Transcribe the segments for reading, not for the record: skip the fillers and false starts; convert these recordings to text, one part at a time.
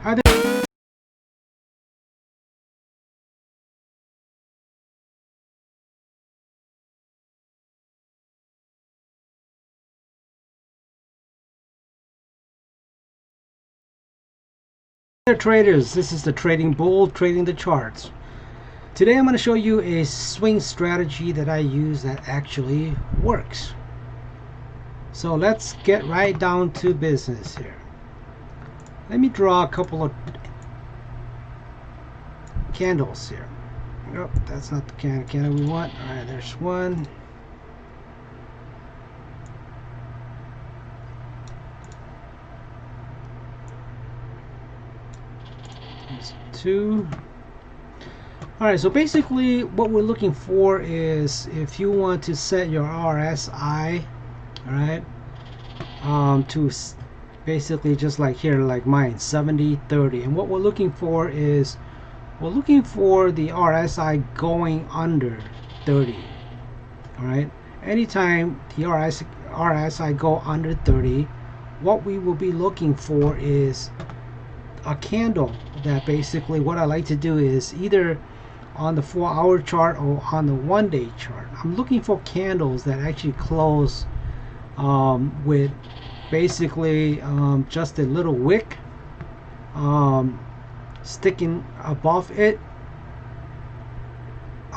Hi there, traders. This is the Trading Bull, trading the charts. Today I'm going to show you a swing strategy that I use that actually works. So let's get right down to business here. Let me draw a couple of candles here. Nope, that's not the candle we want. Alright, there's one. There's two. Alright, so basically what we're looking for is if you want to set your RSI, alright, to basically just like here, like mine, 70-30. And what we're looking for is we're looking for the RSI going under 30. Alright, anytime the RSI go under 30, what we will be looking for is a candle that basically what I like to do is either on the 4-hour chart or on the 1-day chart. I'm looking for candles that actually close with basically just a little wick sticking above it,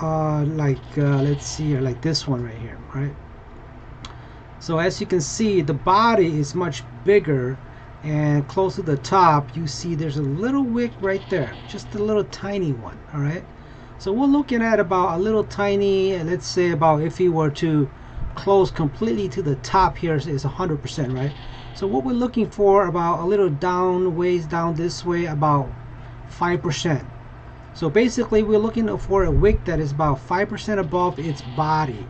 let's see here, like this one right here, right? So as you can see, the body is much bigger, and close to the top you see there's a little wick right there, just a little tiny one. All right, so we're looking at about a little tiny, let's say about, if he were to close completely to the top here, is 100%, right? So what we're looking for about a little down, ways down this way, about 5%. So basically we're looking for a wick that is about 5% above its body.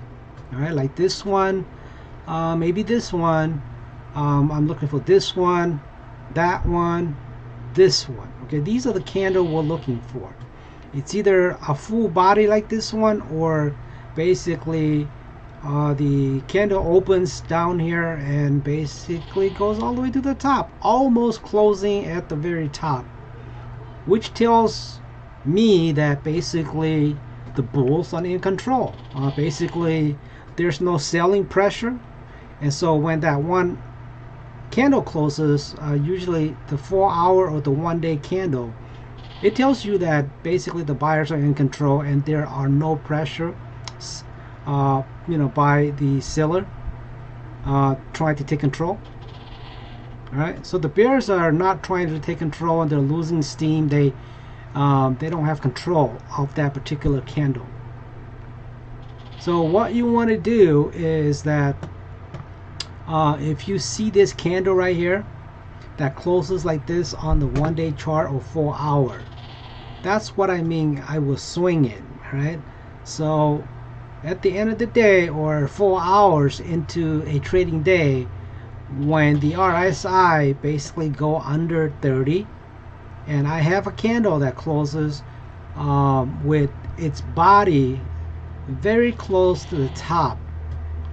All right, like this one, maybe this one. I'm looking for this one, that one, this one. Okay, these are the candle we're looking for. It's either a full body like this one, or basically the candle opens down here and basically goes all the way to the top, almost closing at the very top, which tells me that basically the bulls are in control. Basically there's no selling pressure, and so when that one candle closes, usually the 4-hour or the 1-day candle, it tells you that basically the buyers are in control and there are no pressure by the seller trying to take control. All right, so the bears are not trying to take control and they're losing steam. They don't have control of that particular candle. So what you want to do is that if you see this candle right here that closes like this on the 1-day chart or 4-hour, that's what I mean I will swing it. Right, so at the end of the day, or 4 hours into a trading day, when the RSI basically go under 30 and I have a candle that closes with its body very close to the top,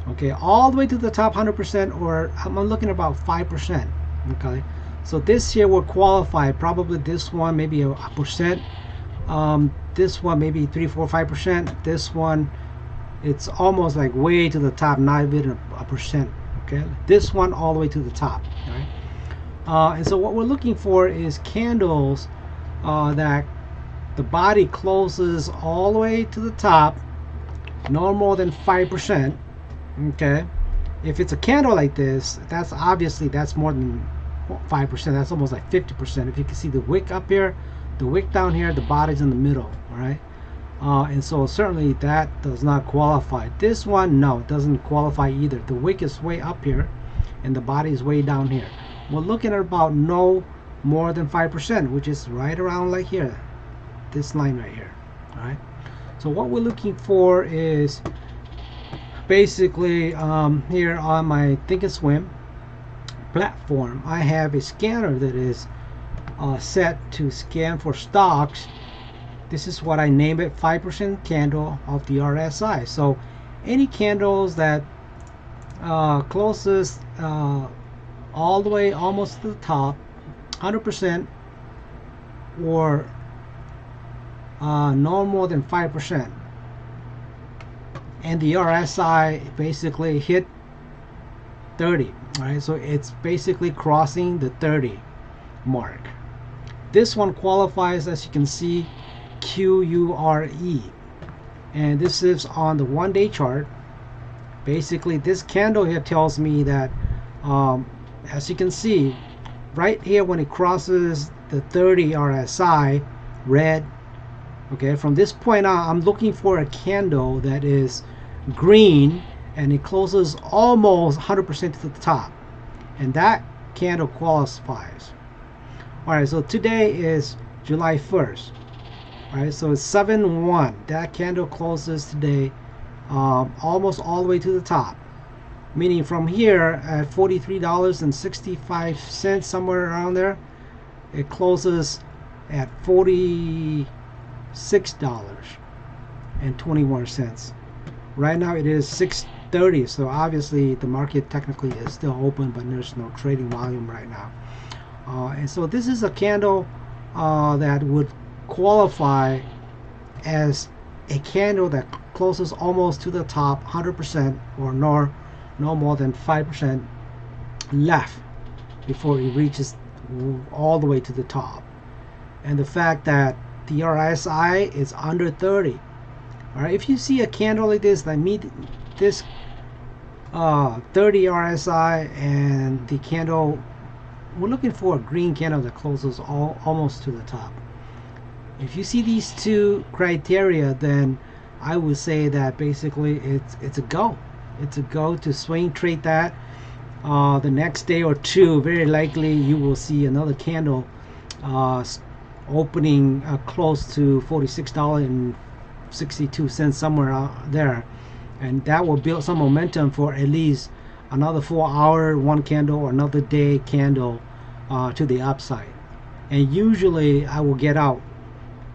okay, all the way to the top 100%, or I'm looking about 5%. Okay, so this here will qualify, probably this one maybe a percent, this one maybe 3, 4, 5%, this one it's almost like way to the top, not even a percent. Okay, this one all the way to the top. Right, and so what we're looking for is candles that the body closes all the way to the top, no more than 5%. Okay, if it's a candle like this, that's obviously that's more than 5%. That's almost like 50%. If you can see the wick up here, the wick down here, the body's in the middle. All right, and so certainly that does not qualify. This one, no, it doesn't qualify either. The wick is way up here and the body is way down here. We're looking at about no more than 5%, which is right around like here, this line right here. All right, so what we're looking for is basically here on my Thinkorswim platform, I have a scanner that is set to scan for stocks. This is what I name it, 5% candle of the RSI. So any candles that closes all the way almost to the top, 100%, or no more than 5%. And the RSI basically hit 30. Right, so it's basically crossing the 30 mark. This one qualifies, as you can see, QURE, and this is on the 1-day chart. Basically, this candle here tells me that, as you can see, right here when it crosses the 30 RSI, red. Okay, from this point on, I'm looking for a candle that is green and it closes almost 100% to the top, and that candle qualifies. Alright, so today is July 1st. Alright, so it's 7-1. That candle closes today almost all the way to the top. Meaning from here at $43.65, somewhere around there, it closes at $46.21. Right now it is 6:30, so obviously the market technically is still open, but there's no trading volume right now. And so this is a candle that would qualify as a candle that closes almost to the top 100%, or no more than 5% left before it reaches all the way to the top. And the fact that the RSI is under 30. Alright, if you see a candle like this that meet this 30 RSI, and the candle, we're looking for a green candle that closes almost to the top. If you see these two criteria, then I would say that basically it's a go. It's a go to swing trade that. The next day or two, very likely you will see another candle opening close to $46.62, somewhere out there, and that will build some momentum for at least another 4-hour one candle or another day candle to the upside. And usually I will get out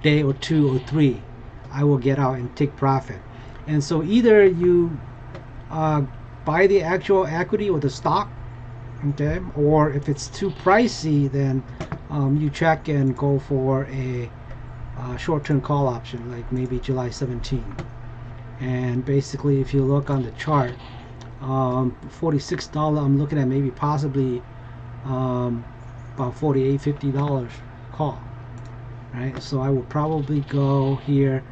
day or 2 or 3. I will get out and take profit. And so either you buy the actual equity or the stock, okay, or if it's too pricey, then you check and go for a short-term call option, like maybe July 17. And basically, if you look on the chart, $46, I'm looking at maybe possibly about $48-50 call. Right, so I will probably go here,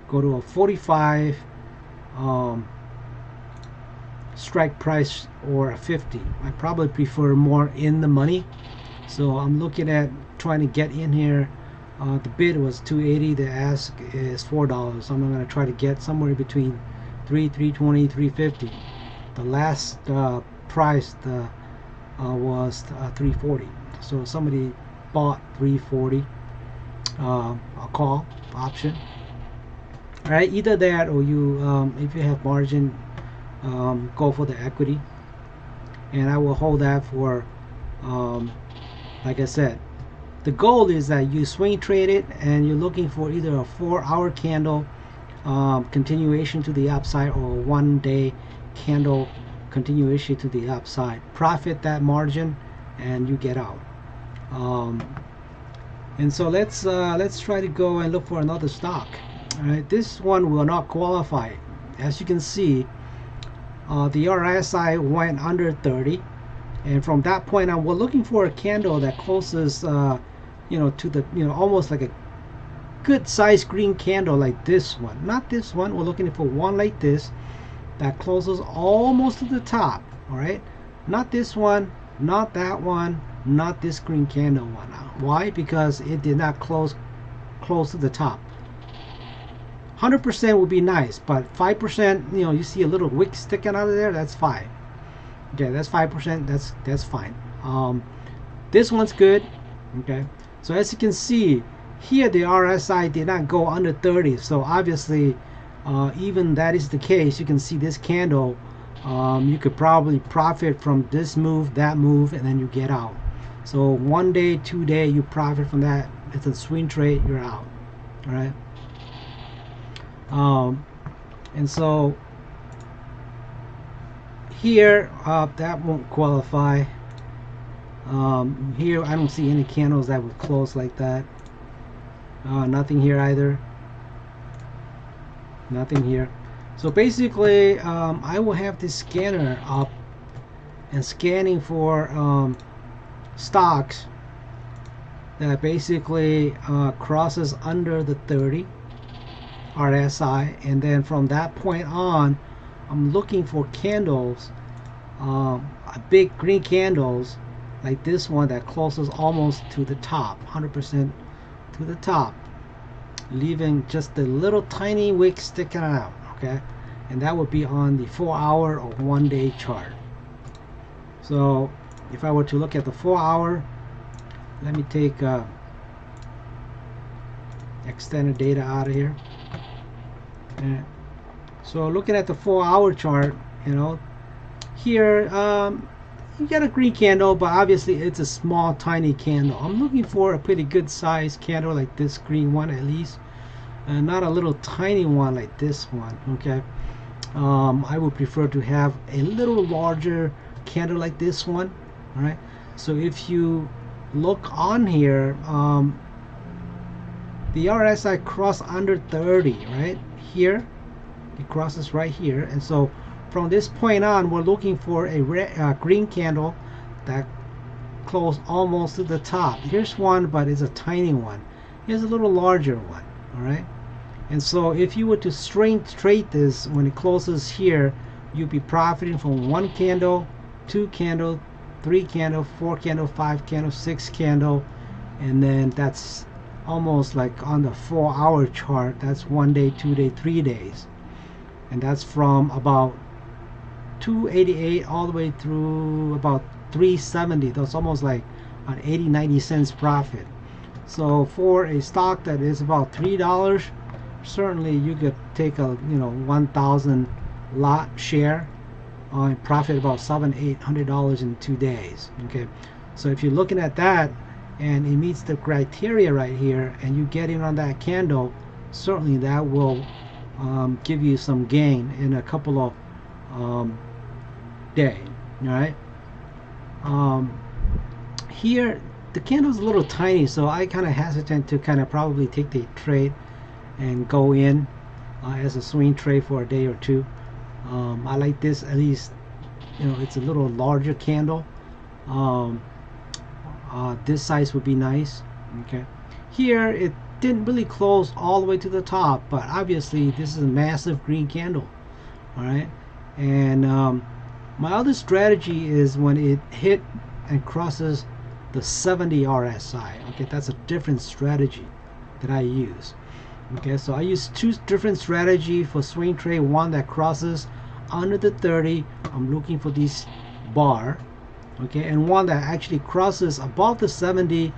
go to a 45 strike price, or a 50. I probably prefer more in the money, so I'm looking at trying to get in here. The bid was $280, the ask is $4, so I'm going to try to get somewhere between $320, $350. The last price was $340, so somebody bought $340, a call option. All right, either that, or you if you have margin, go for the equity, and I will hold that for like I said, the goal is that you swing trade it, and you're looking for either a 4-hour candle continuation to the upside, or a 1-day candle continuation to the upside. Profit that margin and you get out. And so let's try to go and look for another stock. All right, this one will not qualify. As you can see, the RSI went under 30, and from that point on, we're looking for a candle that closes to the almost like a good sized green candle like this one. Not this one, we're looking for one like this that closes almost to the top. All right, not this one, not that one, not this green candle one. Why? Because it did not close to the top. 100% would be nice, but 5%, you see a little wick sticking out of there, that's 5. Okay, that's 5%, that's fine. This one's good. Okay, so as you can see here, the RSI did not go under 30, so obviously even that is the case, you can see this candle, you could probably profit from this move, that move, and then you get out. So 1 day, 2 day, you profit from that. It's a swing trade, you're out. All right. And so here that won't qualify. Here I don't see any candles that would close like that. Nothing here either. Nothing here. So basically, I will have this scanner up and scanning for stocks that basically crosses under the 30 RSI, and then from that point on, I'm looking for candles, big green candles like this one that closes almost to the top, 100% to the top, leaving just a little tiny wick sticking out. Okay, and that would be on the 4-hour or 1-day chart. So if I were to look at the 4-hour, let me take extended data out of here. And so looking at the 4-hour chart, you know, here you get a green candle, but obviously it's a small tiny candle. I'm looking for a pretty good sized candle like this green one at least, and not a little tiny one like this one. Okay, I would prefer to have a little larger candle like this one. All right, so if you look on here, the RSI cross under 30 right here. It crosses right here, and so from this point on, we're looking for a green candle that close almost to the top. Here's one, but it's a tiny one. Here's a little larger one. All right, and so if you were to trade this when it closes here, you'd be profiting from 1 candle, 2 candle, 3 candle, 4 candle, 5 candle, 6 candle, and then that's almost like on the 4-hour chart. That's 1 day, 2 day, 3 days, and that's from about 288 all the way through about 370. That's almost like an 80-90 cents profit. So for a stock that is about $3, certainly you could take a 1,000 lot share and profit about $700-800 in 2 days. Okay, so if you're looking at that and it meets the criteria right here, and you get in on that candle, certainly that will give you some gain in a couple of days. All right. Here the candle's a little tiny, so I kind of hesitant to kind of probably take the trade and go in as a swing trade for a day or two. I like this, at least it's a little larger candle. This size would be nice. Okay, here it didn't really close all the way to the top, but obviously this is a massive green candle. All right, and my other strategy is when it hit and crosses the 70 RSI. Okay, that's a different strategy that I use. Okay, so I use 2 different strategy for swing trade. One that crosses under the 30, I'm looking for this bar. Okay, and one that actually crosses above the 70,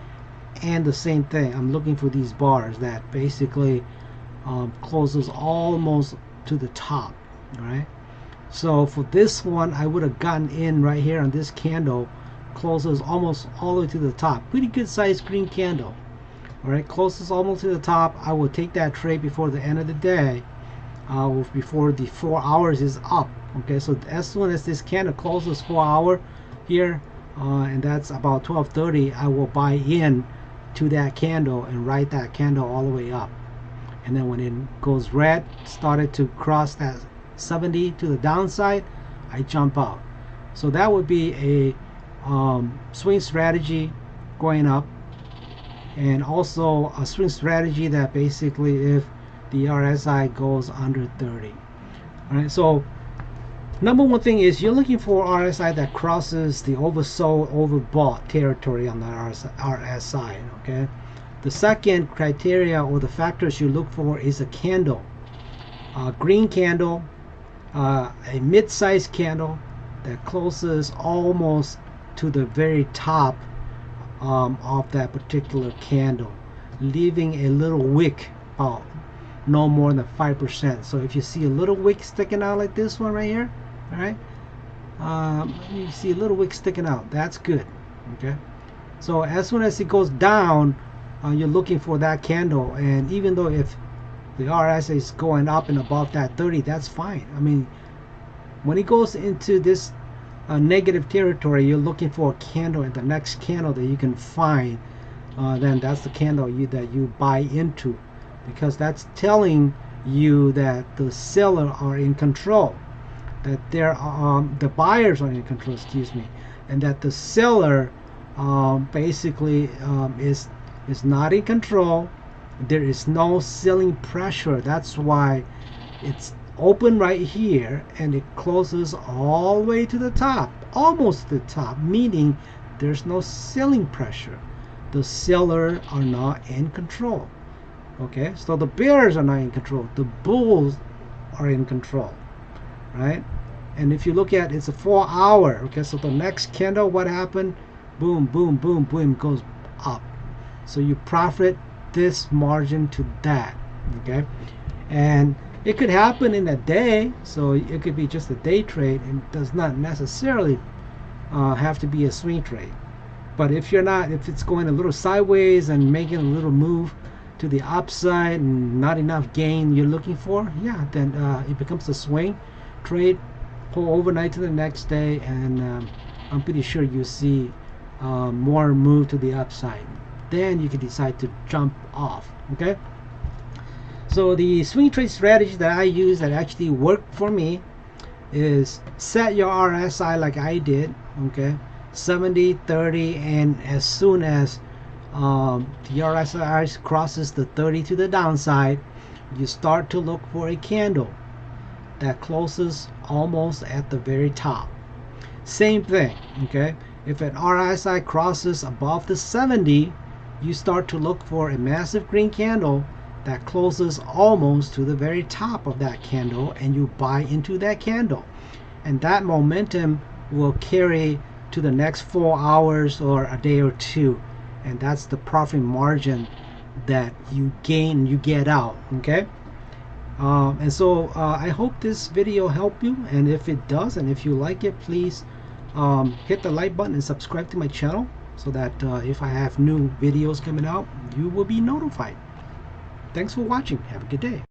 and the same thing, I'm looking for these bars that basically closes almost to the top. All right, so for this one, I would have gotten in right here on this candle, closes almost all the way to the top. Pretty good sized green candle. All right, closes almost to the top. I will take that trade before the end of the day, before the 4 hours is up. Okay, so as soon as this candle closes 4 hour here, and that's about 12:30, I will buy in to that candle and ride that candle all the way up. And then when it goes red, started to cross that 70 to the downside, I jump out. So that would be a swing strategy going up, and also a swing strategy that basically if the RSI goes under 30. All right, so number one thing is you're looking for RSI that crosses the oversold, overbought territory on the RSI. Okay, the second criteria or the factors you look for is a candle, a green candle, a mid-sized candle that closes almost to the very top of that particular candle, leaving a little wick out, no more than 5%. So if you see a little wick sticking out like this one right here, all right, you see a little wick sticking out, that's good. Okay, so as soon as it goes down, you're looking for that candle, and even though if the RSI is going up and above that 30, that's fine. I mean, when it goes into this negative territory, you're looking for a candle, and the next candle that you can find then that's the candle that you buy into, because that's telling you that the seller are in control, that the buyers are in control, excuse me, and that the seller basically is not in control. There is no selling pressure. That's why it's open right here and it closes all the way to the top, almost to the top, meaning there's no selling pressure. The sellers are not in control. Okay, so the bears are not in control, the bulls are in control, right? And if you look at, it's a 4 hour. Okay, so the next candle, what happened? Boom, boom, boom, boom, goes up. So you profit this margin to that. Okay, and it could happen in a day, so it could be just a day trade and does not necessarily have to be a swing trade. But if it's going a little sideways and making a little move to the upside and not enough gain you're looking for, yeah, then it becomes a swing trade. Pull overnight to the next day, and I'm pretty sure you see more move to the upside. Then you can decide to jump off. Okay, so the swing trade strategy that I use that actually worked for me is set your RSI like I did. Okay, 70, 30, and as soon as the RSI crosses the 30 to the downside, you start to look for a candle that closes almost at the very top. Same thing, okay? If an RSI crosses above the 70, you start to look for a massive green candle that closes almost to the very top of that candle, and you buy into that candle. And that momentum will carry to the next 4 hours or a day or two. And that's the profit margin that you gain, you get out, okay? And so I hope this video helped you, and if it does, and if you like it, please hit the like button and subscribe to my channel, so that if I have new videos coming out, you will be notified. Thanks for watching. Have a good day.